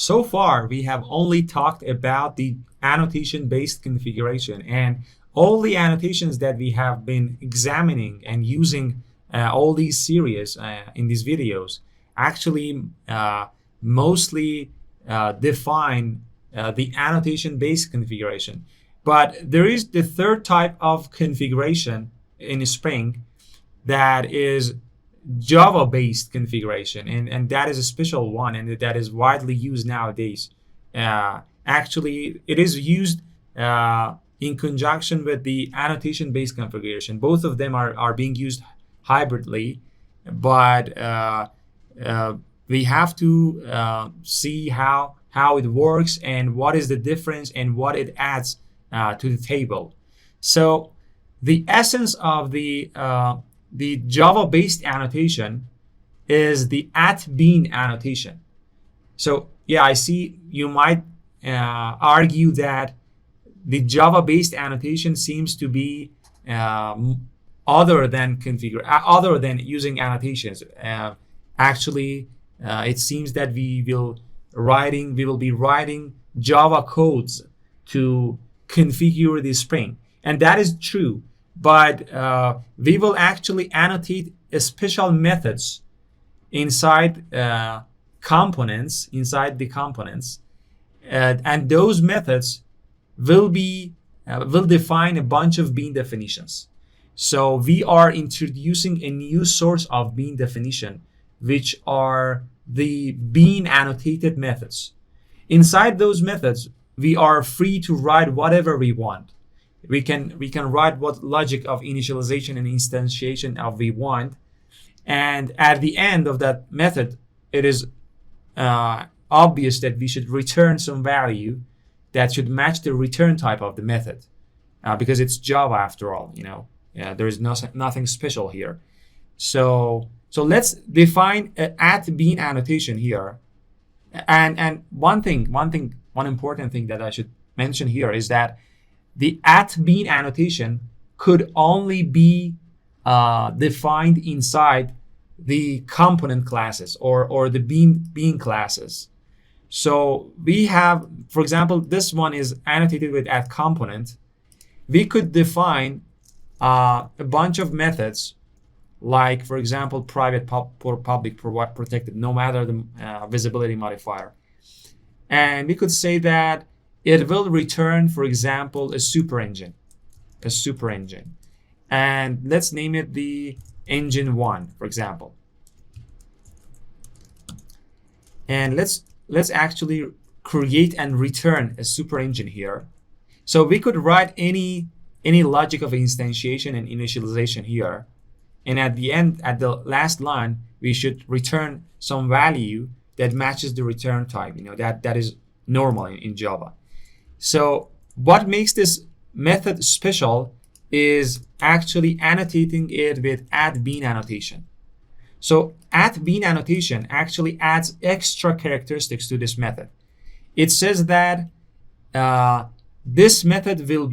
So far, we have only talked about the annotation-based configuration, and all the annotations that we have been examining and using all these series in these videos actually mostly define the annotation-based configuration. But there is the third type of configuration in Spring that is Java-based configuration, and that is a special one, and that is widely used nowadays. Actually, it is used in conjunction with the annotation-based configuration. Both of them are being used hybridly, but we have to see how it works and what is the difference and what it adds to the table. So the essence of the Java-based annotation is the @bean annotation. So yeah, I see you might argue that the Java-based annotation seems to be other than using annotations. Actually, it seems that we will be writing Java codes to configure the Spring, and that is true. But we will actually annotate special methods inside components, and those methods will define a bunch of bean definitions. So we are introducing a new source of bean definition, which are the bean annotated methods. Inside those methods, we are free to write whatever we want. We can write what logic of initialization and instantiation of we want, and at the end of that method, it is obvious that we should return some value that should match the return type of the method, because it's Java after all. There is nothing special here. So let's define a @bean annotation here, and one important thing that I should mention here is that the @bean annotation could only be defined inside the component classes or the bean classes. So we have, for example, this one is annotated with @component. We could define a bunch of methods, like, for example, private, public, protected, no matter the visibility modifier. And we could say that it will return, for example, a super engine. And let's name it the engine 1, for example. And let's actually create and return a super engine here. So we could write any logic of instantiation and initialization here. And at the end, at the last line, we should return some value that matches the return type. That is normal in Java. So what makes this method special is actually annotating it with @bean annotation. So @bean annotation actually adds extra characteristics to this method. It says that this method will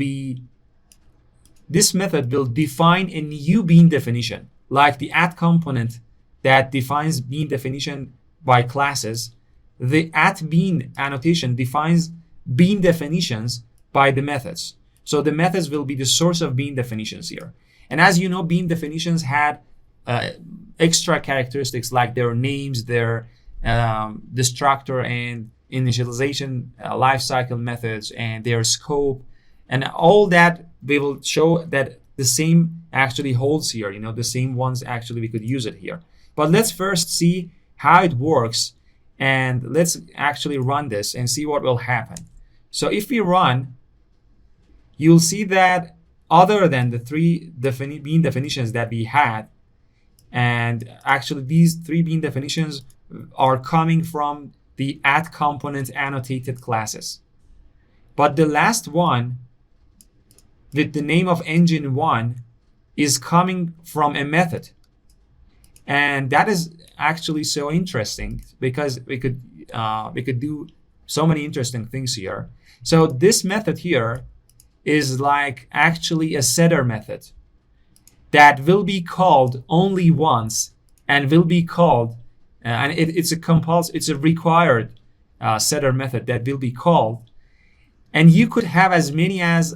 define a new bean definition, like the @component that defines bean definition by classes. The @bean annotation defines bean definitions by the methods. So the methods will be the source of bean definitions here. And as you know, bean definitions had extra characteristics like their names, their destructor and initialization lifecycle methods, and their scope, and all that. We will show that the same actually holds here. The same ones actually we could use it here. But let's first see how it works, and let's actually run this and see what will happen. So if we run, you'll see that other than the 3 bean definitions that we had, and actually these 3 bean definitions are coming from the @component annotated classes. But the last one, with the name of engine 1, is coming from a method. And that is actually so interesting, because we could do so many interesting things here. So this method here is like actually a setter method that will be called only once, and will be called, and it's a required setter method that will be called, and you could have as many as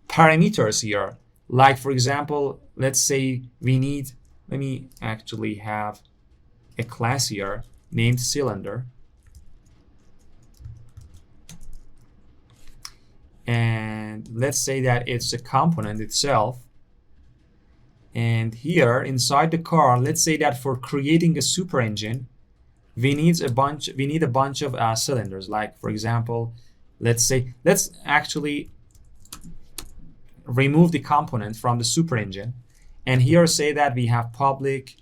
parameters here. Like for example, let's say we need, let me actually have a class here named cylinder. And let's say that it's a component itself. And here inside the car, let's say that for creating a super engine, we need a bunch of cylinders. Like for example, let's actually remove the component from the super engine, and here say that we have public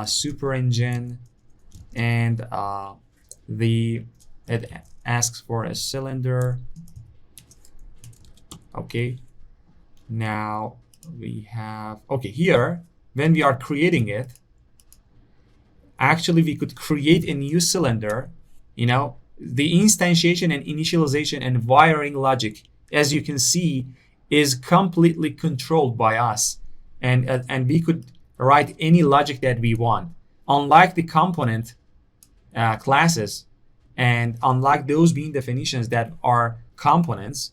super engine, and it asks for a cylinder. Okay, now we have, okay, here when we are creating it, actually we could create a new cylinder. You know, the instantiation and initialization and wiring logic, as you can see, is completely controlled by us, and we could write any logic that we want. Unlike the component classes, and unlike those being definitions that are components,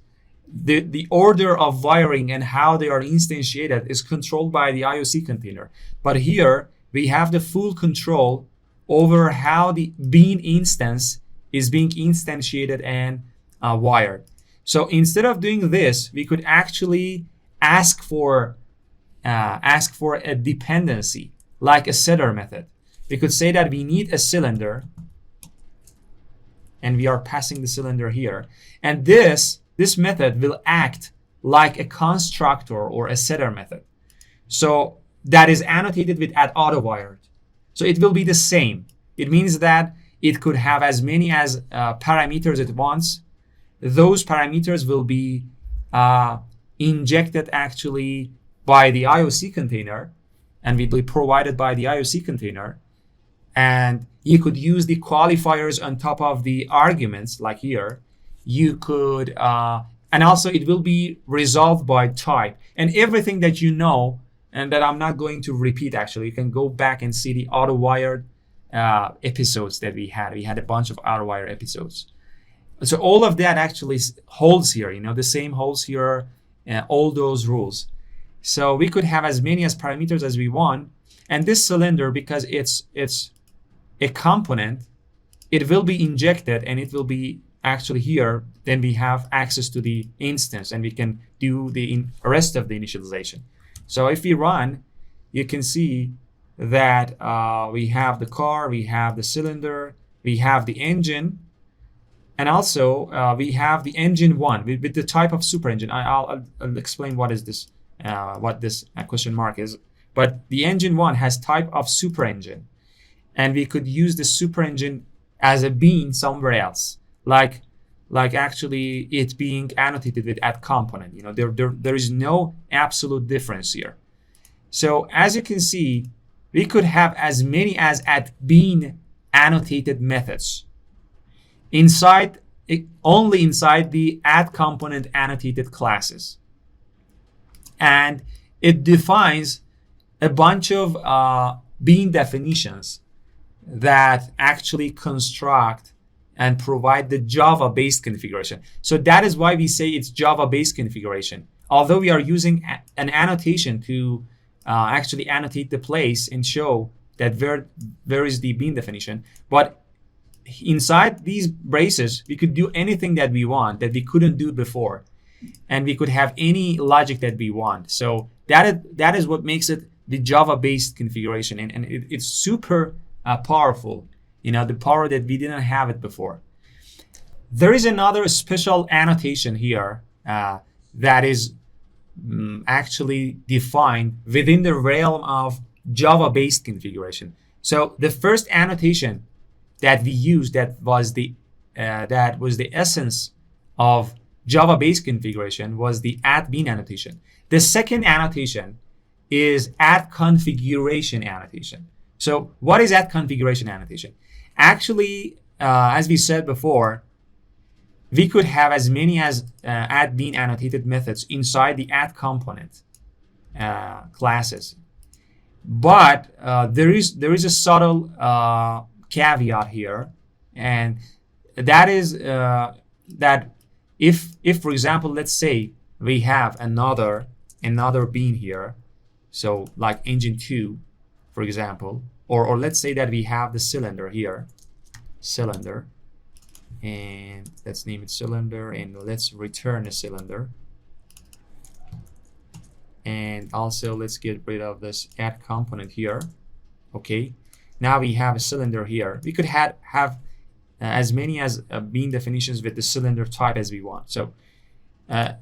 the order of wiring and how they are instantiated is controlled by the IOC container. But here we have the full control over how the bean instance is being instantiated and wired. So instead of doing this, we could actually ask for a dependency, like a setter method. We could say that we need a cylinder, and we are passing the cylinder here, and this method will act like a constructor or a setter method. So that is annotated with @AutoWired. So it will be the same. It means that it could have as many as parameters at once. Those parameters will be injected actually by the IOC container, and will be provided by the IOC container. And you could use the qualifiers on top of the arguments, like here. You could, and also it will be resolved by type. And everything that you know, and that I'm not going to repeat actually, you can go back and see the AutoWired episodes that we had. We had a bunch of AutoWired episodes. So all of that actually holds here, you know, the same holds here, all those rules. So we could have as many as parameters as we want. And this cylinder, because it's a component, it will be injected, and it will be actually here. Then we have access to the instance, and we can do the rest of the initialization. So if we run, you can see that we have the car, we have the cylinder, we have the engine, and also we have the engine one with the type of super engine. I'll explain what is this, what this question mark is. But the engine one has type of super engine, and we could use the super engine as a bean somewhere else, like actually it being annotated with @component. You know, there is no absolute difference here. So as you can see, we could have as many as @bean annotated methods only inside the @component annotated classes, and it defines a bunch of bean definitions that actually construct and provide the Java-based configuration. So that is why we say it's Java-based configuration. Although we are using an annotation to actually annotate the place and show that where is the bean definition, but inside these braces, we could do anything that we want that we couldn't do before, and we could have any logic that we want. So that is what makes it the Java-based configuration, and it's super powerful. You know, the power that we didn't have it before. There is another special annotation here that is actually defined within the realm of Java-based configuration. So the first annotation that we used that was the essence of Java-based configuration was the @bean annotation. The second annotation is @configuration annotation. So what is @configuration annotation? Actually, as we said before, we could have as many as @bean annotated methods inside the @component classes. But there is a subtle caveat here, and that is that if for example, let's say we have another bean here, so like engine 2, for example, or let's say that we have the cylinder here, cylinder, and let's name it cylinder, and let's return a cylinder. And also let's get rid of this add component here. Okay, now we have a cylinder here. We could have as many as bean definitions with the cylinder type as we want. So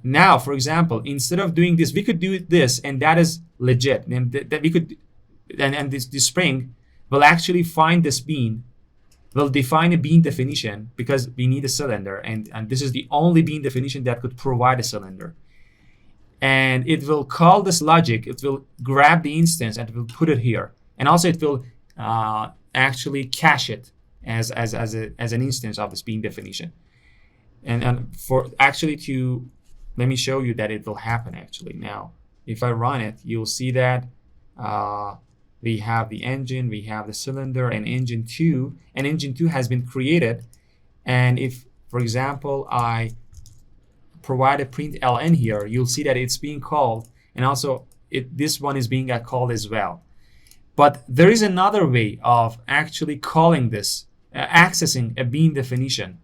now, for example, instead of doing this, we could do this, and that is legit. And that we could, and this spring will actually find this bean, will define a bean definition because we need a cylinder, and this is the only bean definition that could provide a cylinder. And it will call this logic, it will grab the instance and it will put it here. And also it will actually cache it as an instance of this bean definition. And for actually to, let me show you that it will happen actually. Now, if I run it, you'll see that we have the engine, we have the cylinder, and engine 2, and engine 2 has been created. And if, for example, I provide a print ln here, you'll see that it's being called, and also this one is being called as well. But there is another way of actually calling this, accessing a bean definition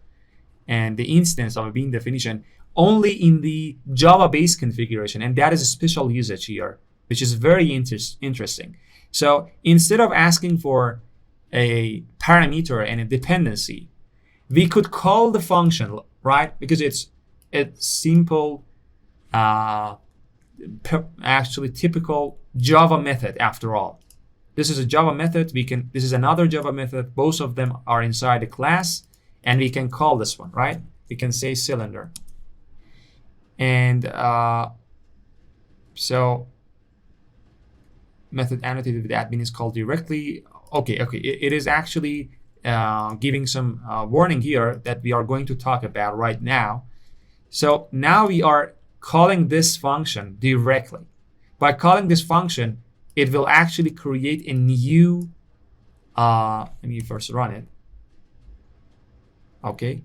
and the instance of a bean definition only in the Java-based configuration, and that is a special usage here, which is very interesting. So instead of asking for a parameter and a dependency, we could call the function, right? Because it's simple, actually typical Java method after all. This is a Java method. This is another Java method. Both of them are inside the class, and we can call this one, right? We can say cylinder. And so method annotated with admin is called directly. Okay, it is actually giving some warning here that we are going to talk about right now. So now we are calling this function directly. By calling this function, it will actually create a new, let me first run it. Okay,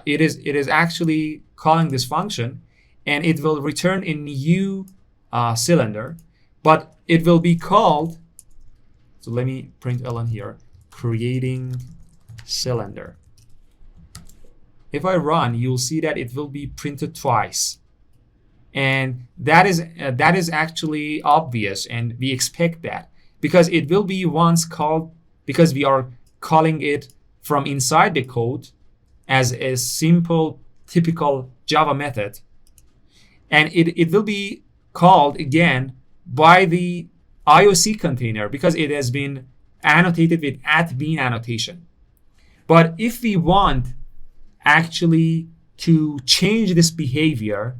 it is actually calling this function, and it will return a new cylinder, but it will be called, so let me print ln here, creating cylinder. If I run, you'll see that it will be printed twice. And that is actually obvious, and we expect that because it will be once called, because we are calling it from inside the code as a simple typical Java method, and it will be called again by the IOC container because it has been annotated with @bean annotation. But if we want actually to change this behavior,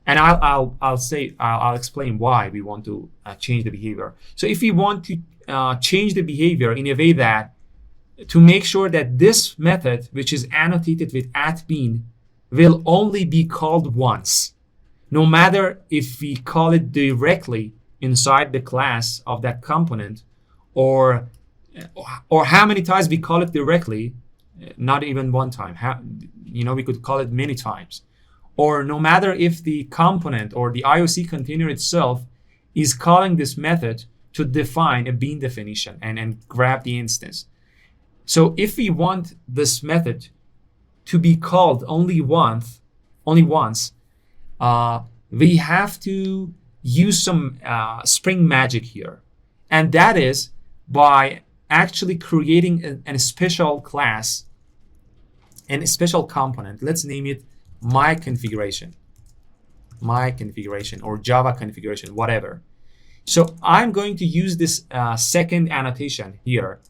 and I'll explain why we want to change the behavior. So if we want to change the behavior in a way that to make sure that this method, which is annotated with @bean, will only be called once, no matter if we call it directly inside the class of that component, or how many times we call it directly, not even one time. We could call it many times. Or no matter if the component or the IOC container itself is calling this method to define a bean definition and grab the instance. So if we want this method to be called only once, we have to use some Spring magic here. And that is by actually creating a special class and a special component. Let's name it my configuration or Java configuration, whatever. So I'm going to use this second annotation here,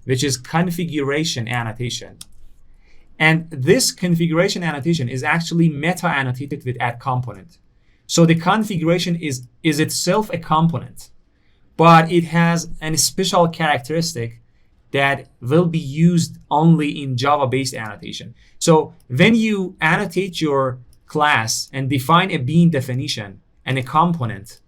which is configuration annotation. And this configuration annotation is actually meta annotated with @component. So the configuration is itself a component, but it has a special characteristic that will be used only in Java-based annotation. So when you annotate your class and define a bean definition and a component,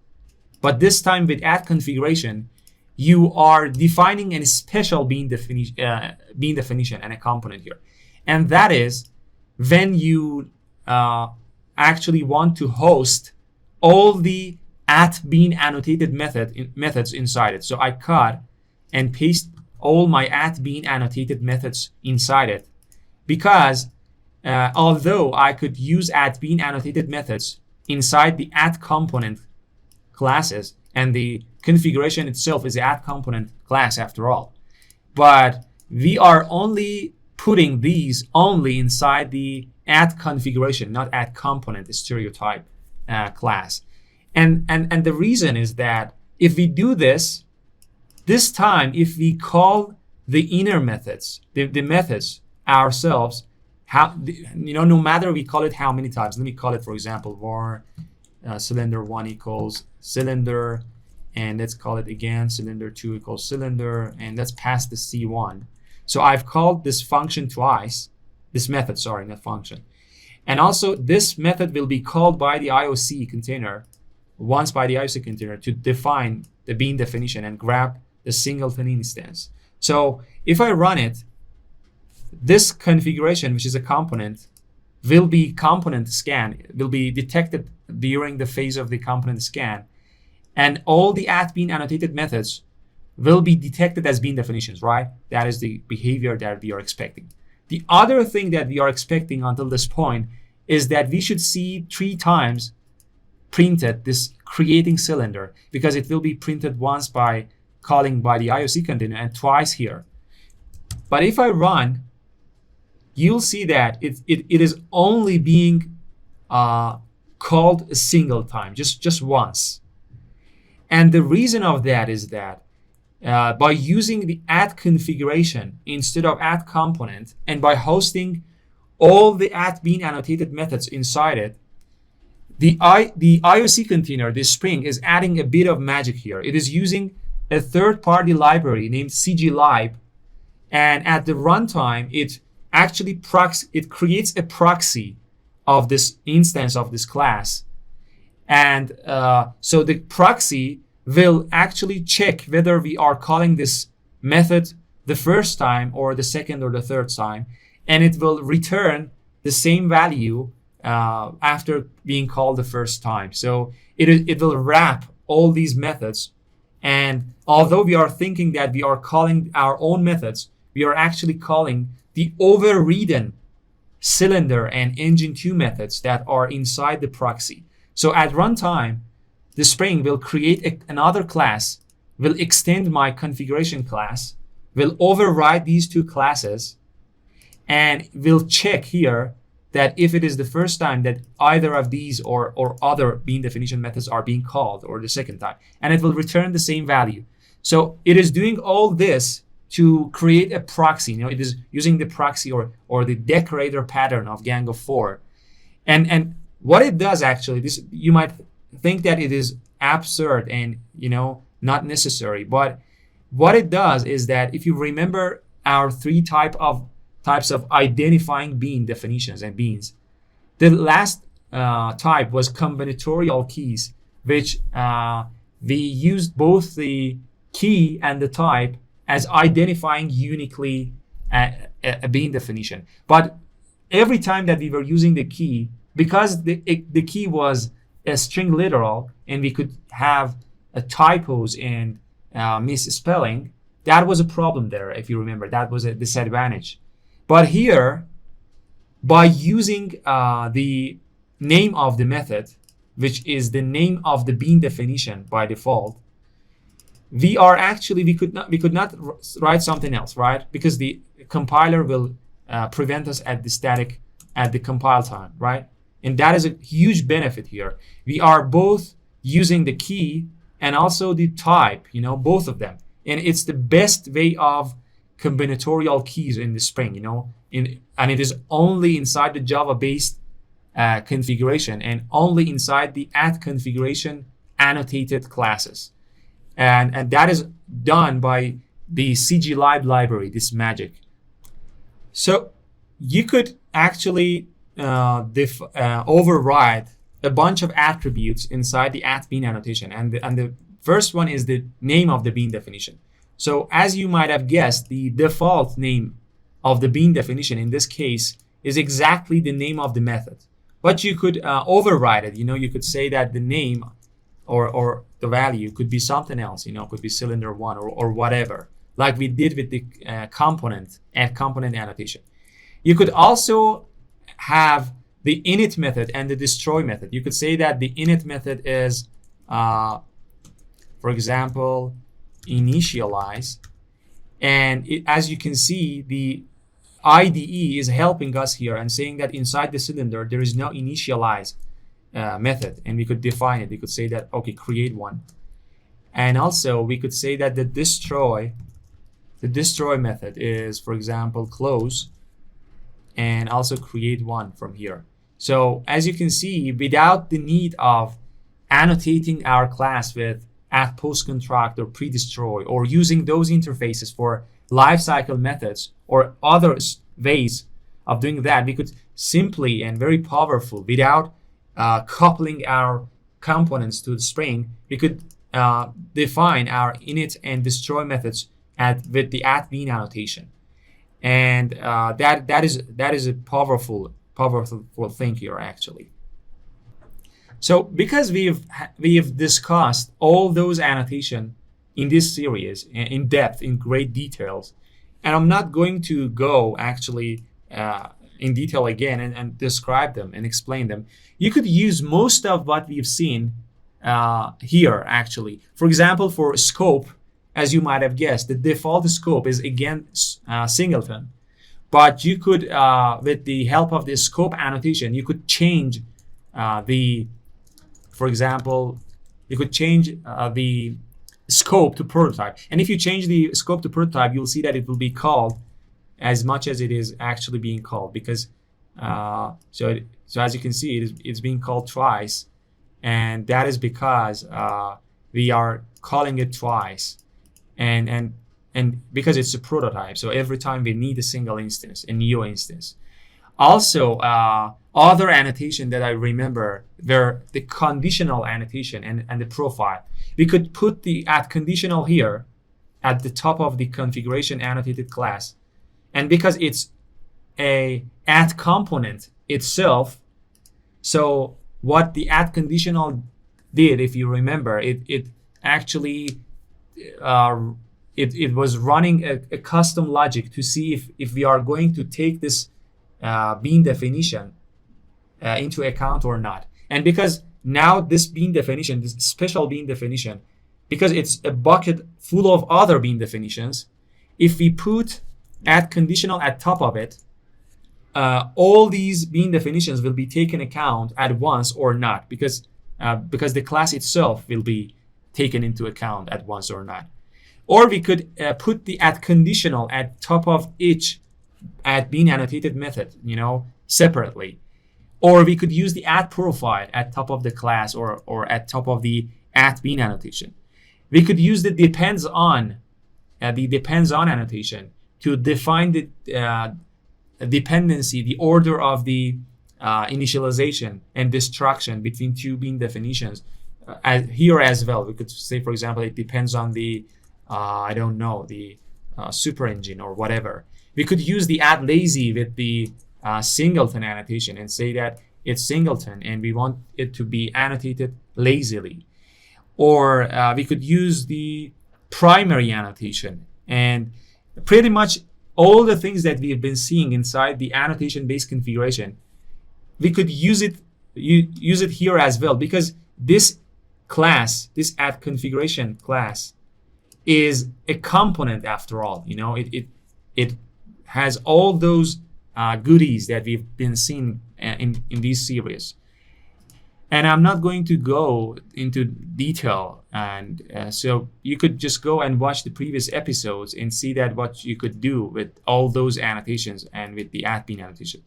but this time with @configuration, you are defining a special bean definition and a component here. And that is when you actually want to host all the @bean annotated methods inside it. So I cut and paste all my @bean annotated methods inside it, because although I could use @bean annotated methods inside the @component classes, and the configuration itself is the @component class after all, but we are only putting these only inside the @configuration, not @component stereotype class. And the reason is that if we do this time, if we call the inner methods, the methods ourselves, no matter we call it how many times. Let me call it, for example, var cylinder1 equals cylinder, and let's call it again cylinder2 equals cylinder, and let's pass the C1. So I've called this function twice, this method, sorry, not function. And also this method will be called by the IOC container, once by the IOC container, to define the bean definition and grab the singleton instance. So if I run it, this configuration, which is a component, will be component scan, will be detected during the phase of the component scan. And all the @bean annotated methods will be detected as bean definitions, right? That is the behavior that we are expecting. The other thing that we are expecting until this point is that we should see 3 times printed this creating cylinder, because it will be printed once by calling by the IOC container and twice here. But if I run, you'll see that it is only being called a single time, just once. And the reason of that is that by using the @configuration instead of @component, and by hosting all the @bean annotated methods inside it, the IOC container, this Spring, is adding a bit of magic here. It is using a third-party library named CGLib, and at the runtime, it actually creates a proxy of this instance of this class. And so the proxy will actually check whether we are calling this method the first time or the second or the third time, and it will return the same value after being called the first time. So it will wrap all these methods, and although we are thinking that we are calling our own methods, we are actually calling the overridden cylinder and engine2 methods that are inside the proxy. So at runtime, the Spring will create another class, will extend my configuration class, will override these 2 classes, and will check here that if it is the first time that either of these or other bean definition methods are being called, or the second time, and it will return the same value. So it is doing all this to create a proxy. It is using the proxy or the decorator pattern of Gang of 4. And what it does actually, this, you might think that it is absurd and not necessary, but what it does is that if you remember our 3 types of identifying bean definitions and beans, the last type was combinatorial keys, which we used both the key and the type as identifying uniquely a bean definition. But every time that we were using the key, because the key was a string literal and we could have typos and misspelling, that was a problem there. If you remember, that was a disadvantage. But here, by using the name of the method, which is the name of the bean definition by default, we could not write something else, right? Because the compiler will prevent us at the compile time, right? And that is a huge benefit here. We are both using the key and also the type, both of them. And it's the best way of combinatorial keys in the Spring, and it is only inside the Java-based configuration and only inside the @configuration annotated classes. And that is done by the CGLib library, this magic. So you could actually override a bunch of attributes inside the @bean annotation. And the First one is the name of the bean definition. So as you might have guessed, the default name of the bean definition in this case is exactly the name of the method. But you could override it. You could say that the name or the value could be something else. Could be cylinder one or whatever, like we did with the component annotation. You could also have the init method and the destroy method. You could say that the init method is, for example, initialize. And as you can see, the IDE is helping us here and saying that inside the cylinder, there is no initialize method. And we could define it. We could say that, okay, create one. And also we could say that the destroy method is, for example, close, and also create one from here. So as you can see, without the need of annotating our class with @postconstruct or pre-destroy, or using those interfaces for lifecycle methods or other ways of doing that, we could simply and very powerful, without coupling our components to the string, we could define our init and destroy methods with the @bean annotation. And that is a powerful thing here actually. So because we've discussed all those annotation in this series in depth, in great details, and I'm not going to go actually in detail again and describe them and explain them. You could use most of what we've seen here actually. For example, for scope, as you might have guessed, the default scope is again singleton. But you could, with the help of the scope annotation, you could change for example, you could change the scope to prototype. And if you change the scope to prototype, you'll see that it will be called as much as it is actually being called, because so as you can see, it's being called twice, and that is because we are calling it twice, and because it's a prototype. So every time we need a single instance, a new instance. Also, other annotation that I remember were the conditional annotation and the profile. We could put the @conditional here at the top of the configuration annotated class. And because it's a @component itself, so what the @conditional did, if you remember, it actually it was running a custom logic to see if we are going to take this bean definition into account or not. And because now this bean definition, this special bean definition, because it's a bucket full of other bean definitions, if we put @conditional at top of it, all these bean definitions will be taken account at once or not, because the class itself will be taken into account at once or not. Or we could put the @conditional at top of each @bean annotated method, separately. Or we could use the @profile at top of the class or at top of the @bean annotation. We could use the depends on annotation to define the dependency, the order of the initialization and destruction between two bean definitions. Here as well, we could say, for example, it depends on the the super engine or whatever. We could use the @lazy with the singleton annotation and say that it's singleton and we want it to be annotated lazily. Or we could use the primary annotation, and pretty much all the things that we've been seeing inside the annotation-based configuration, we could use it here as well, because this class, this @configuration class, is a component after all. It has all those goodies that we've been seeing in this series. And I'm not going to go into detail, and so you could just go and watch the previous episodes and see that what you could do with all those annotations and with the @bean annotation.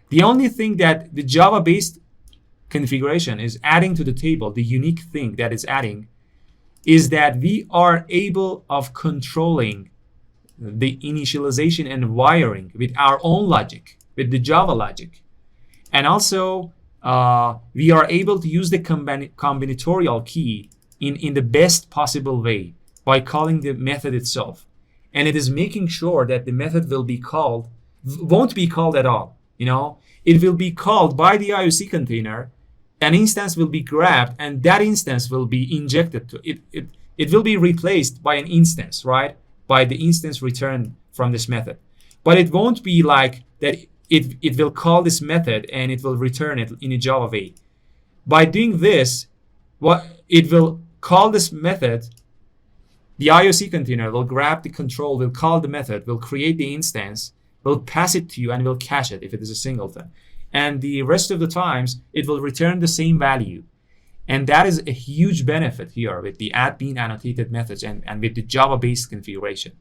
The only thing that the Java-based configuration is adding to the table, the unique thing that it's adding, is that we are able of controlling the initialization and wiring with our own logic, with the Java logic. And also, we are able to use the combinatorial key in the best possible way by calling the method itself. And it is making sure that the method won't be called at all. It will be called by the IOC container. An instance will be grabbed, and that instance will be injected to it. It will be replaced by an instance, right? By the instance returned from this method. But it won't be like that. It will call this method and it will return it in a Java way. By doing this, it will call this method. The IOC container will grab the control, will call the method, will create the instance, will pass it to you, and will cache it if it is a singleton. And the rest of the times, it will return the same value. And that is a huge benefit here with the @bean annotated methods and with the Java-based configuration.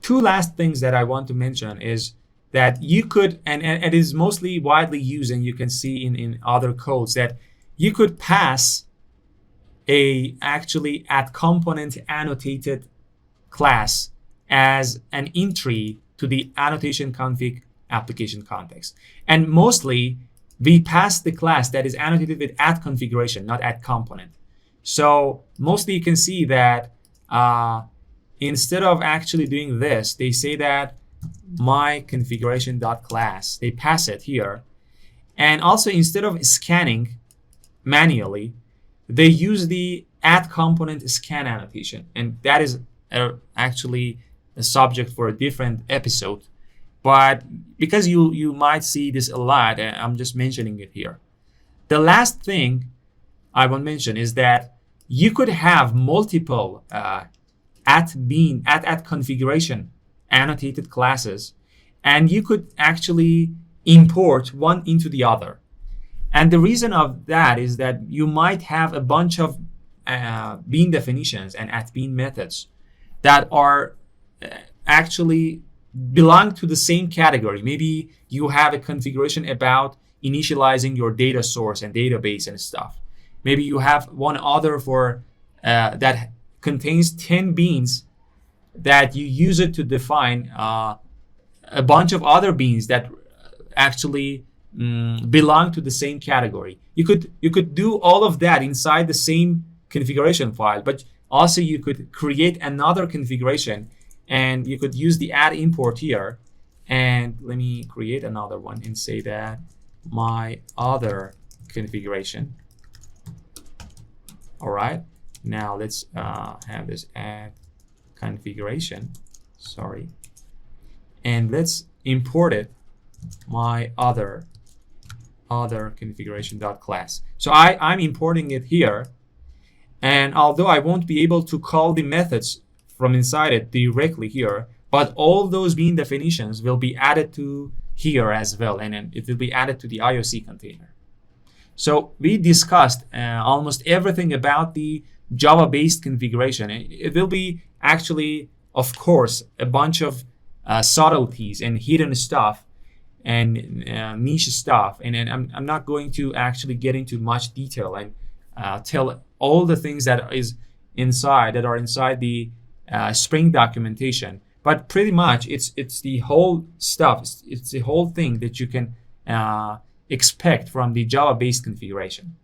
Two last things that I want to mention is that you could, and it is mostly widely used, and you can see in other codes, that you could pass actually @component annotated class as an entry to the annotation config application context. And mostly we pass the class that is annotated with @configuration, not @component. So mostly you can see that instead of actually doing this, they say that my configuration.class, they pass it here. And also instead of scanning manually, they use the @component scan annotation. And that is actually a subject for a different episode. But because you might see this a lot, I'm just mentioning it here. The last thing I want to mention is that you could have multiple @configuration annotated classes, and you could actually import one into the other. And the reason of that is that you might have a bunch of bean definitions and @bean methods that are actually belong to the same category. Maybe you have a configuration about initializing your data source and database and stuff. Maybe you have one other for that contains 10 beans that you use it to define a bunch of other beans that actually belong to the same category. You could do all of that inside the same configuration file, but also you could create another configuration, and you could use the add import here. And let me create another one and say that my other configuration. All right, now let's have this add configuration, sorry, and let's import it, my other configuration.class. So I'm importing it here, and although I won't be able to call the methods from inside it directly here, but all those bean definitions will be added to here as well, and then it will be added to the IOC container. So we discussed almost everything about the Java-based configuration. It will be actually, of course, a bunch of subtleties and hidden stuff and niche stuff. And I'm not going to actually get into much detail and tell all the things that are inside the Spring documentation. But pretty much it's the whole stuff. It's the whole thing that you can expect from the Java-based configuration.